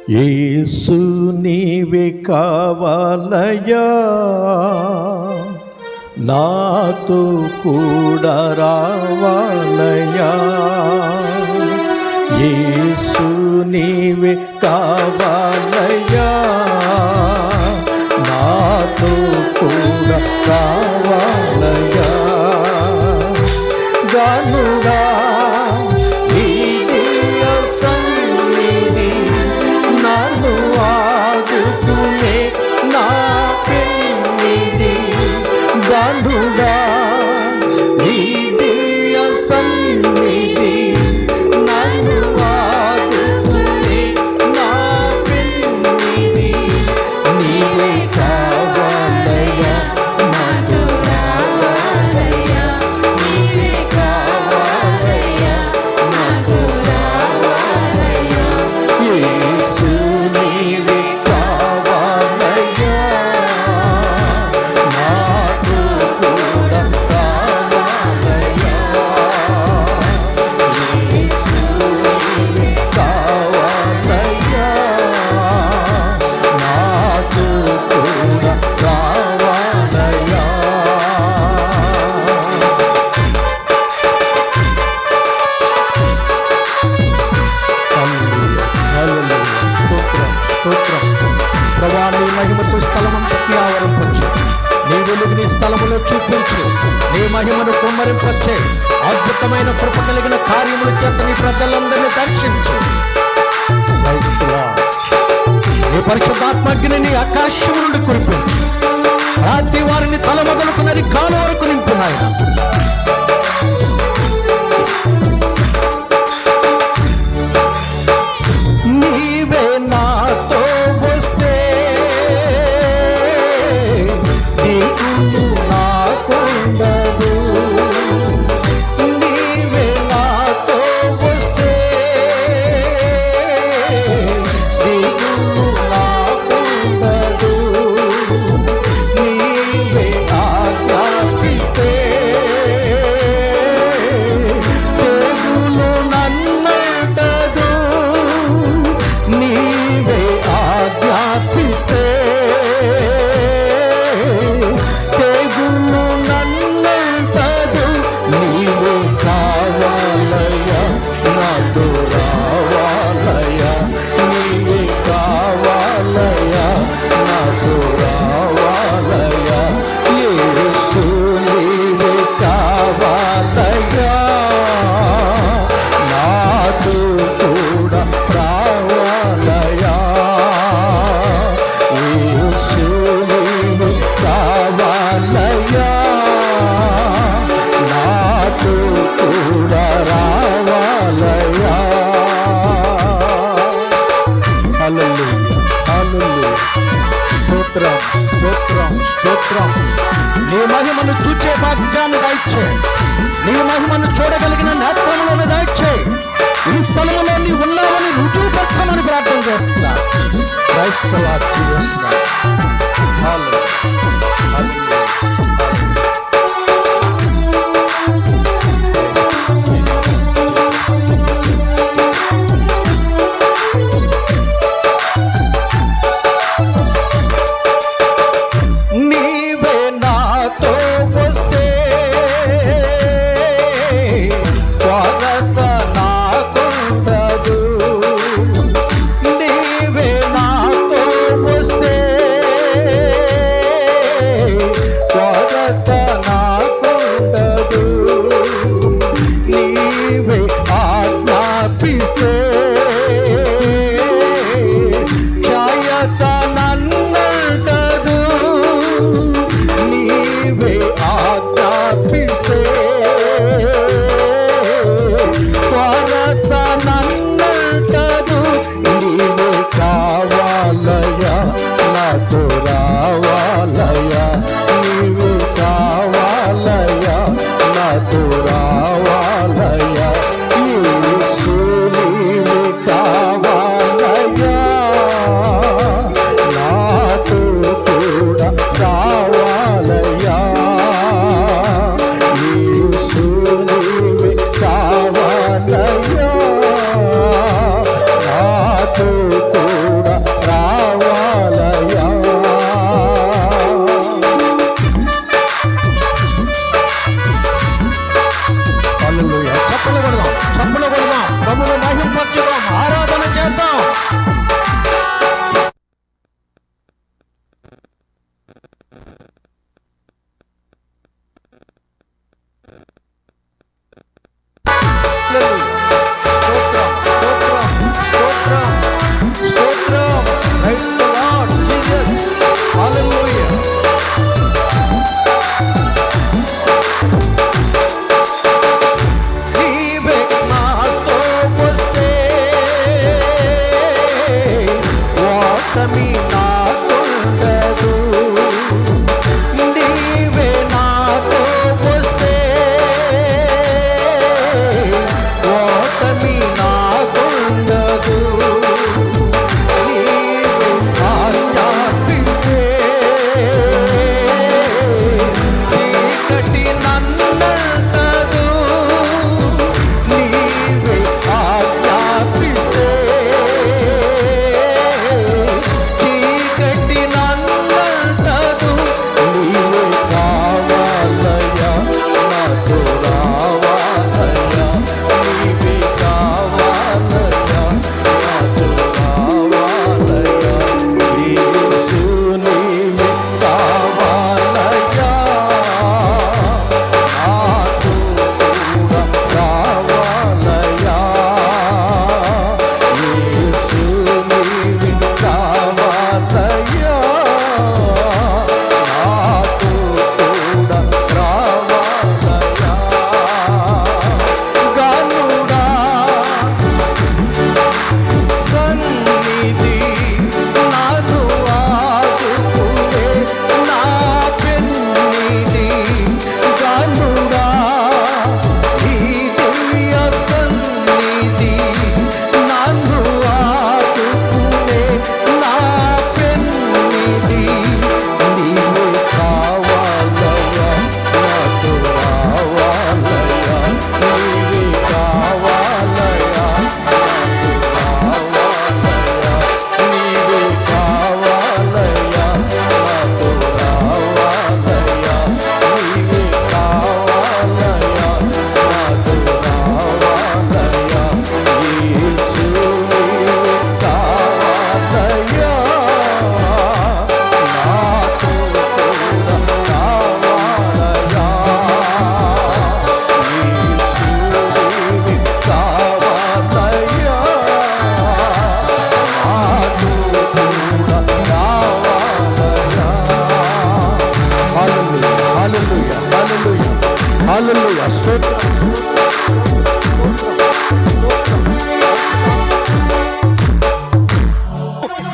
యేసు నీవే కావాలయ్యా, నాతో కూడా రావాలయ్యా. యేసు నీవే కావాలయ్యా, నాతో కూడా రావాలయ్యా. గనుడా మహిమతో స్థలమంతటి ఆవరింపచ్చు, నీ వెలుగుని స్థలములో చూపించు, నీ మహిమను కుమ్మరింపచ్చే అద్భుతమైన కృప కలిగిన కార్యముల చేత నీ ప్రజలందరినీ దర్శించు. నీ పరిశుద్ధాత్మగ్ని నీ ఆకాశం నుండి కురిపించు, రాత్రి వారిని తల మొదలుకున్నది కాలు వరకు నింపు నాయన. నీవే నాతో వస్తే దిగులు నాకుండదు, నీవే నాతో వస్తే దిగులు నాకుండదు, నీవే ఆజ్ఞాపితే తెగులు నన్నంటదు, నీవే ఆజ్ఞాపితే తెగులు నన్నంటదు. నీవే కావాలయ్యా, నాతో రావాలయ్యా, నీవే కావాలయ్యా, నాతో రావాలయ్యా. యేసు నీవే కావాలయ్యా, నాతో కూడా రావాలయ్యా. యేసు నీవే కావాలయ్యా, నాతో కూడా రావాలయ్యా. హల్లెలూయా, హల్లెలూయా. స్తోత్రం, స్తోత్రం, స్తోత్రం. నీ మహిమను చూచే భాగ్యాన్ని దయచే, నీ మహిమను చూడగలిగిన నేత్రములను దయచే. ఈ స్థలములో నీ ఉన్నావని రుజువుపరచమని ప్రార్థన చేస్తున్నా. క్రైస్తవ జీవిస్తున్నా. నీవే నాతో వస్తే కొరత నాకుండదు, నీవే నాతో వస్తే కొరత నాకుండదు, నీవే ఆజ్ఞాపిస్తే ఛాయత నన్నంటదు, నీవే ఆజ్ఞాపిస్తే కొరత నన్నంటదు. నీవే కావాలయ్యా, నాతో రావాలయ్యా, నీవే కావాలయ్యా, నాతో రావాలయ్యా. యేసు నీవే స్తుతించుదాం, ఆరాధన చేద్దాం.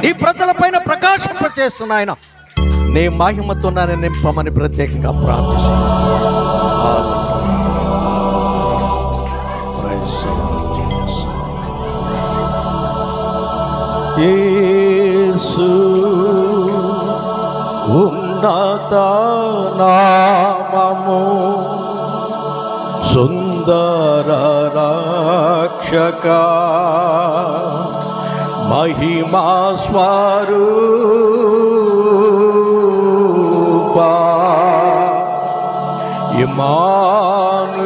నీ ప్రజల పైన ప్రకాశింపచేస్తున్న ఆయన నీ మహిమతో నన్ను నింపమని ప్రత్యేకంగా ప్రార్థిస్తున్నాను. యేసు ఉన్నత నామము సుందర రక్షక మహిమా స్వరూపా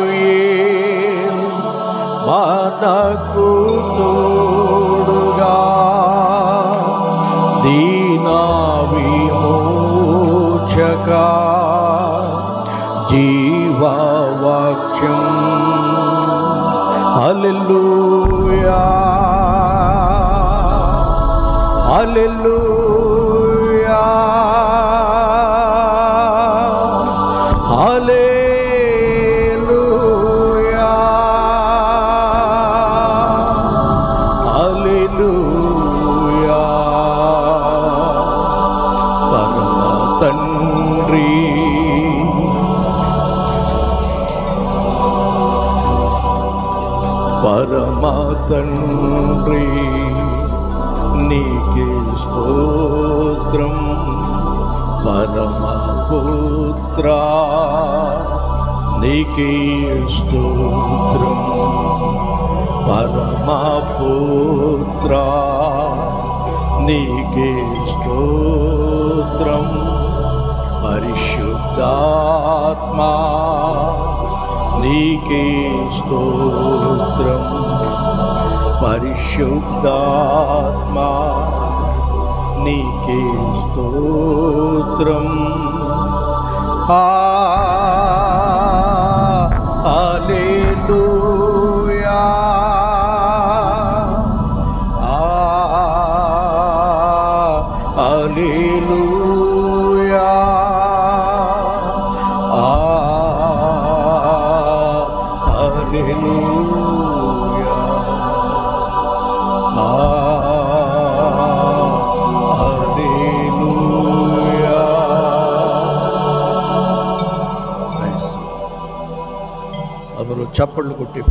ఇమ్మానుయేల్ మనకు తోడుగా దీన విమోచక జీవవాక్యం హల్లెలూయా హల్లెలూయా హల్లెలూయా హల్లెలూయా పరమ తండ్రి పరమ తండ్రి నీకే స్తోత్రం పరమ పుత్ర నీకే స్తోత్రం పరమ పుత్ర నీకే స్తోత్రం పరిశుద్ధాత్మా నీకే స్తోత్రం పరిశుద్ధాత్మా నీకే స్తోత్రం. హల్లెలూయా, హల్లెలూయా, హల్లెలూయా, హల్లెలూయా. అందరూ చప్పట్లు కొట్టి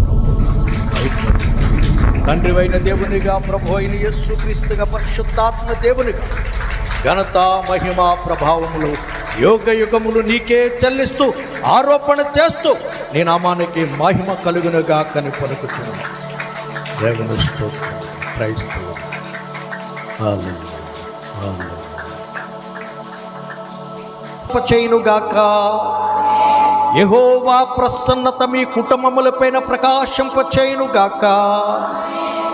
తండ్రివైన దేవునిగా, ప్రభు అయిన యేసుక్రీస్తుగా, పరిశుద్ధాత్మ దేవునిగా ఘనత, మహిమ, ప్రభావములు యోగ యుగములు నీకే చెల్లిస్తూ ఆరోపణ చేస్తూ నీ నామానికి మహిమ కలుగునుగా కని పలుకుతున్నాను. దేవుని స్తోత్రం, క్రైస్తవం. చేయునుగాక. యెహోవా ప్రసన్నత మీ కుటుంబములపైన ప్రకాశింపచేయునుగాక.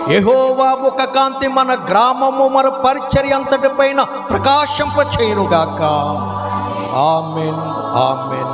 యెహోవా ముఖ కాంతి మన గ్రామము, మన పరిచర్య అంతటి పైన ప్రకాశింపచేయునుగాక. ఆమేన్, ఆమేన్.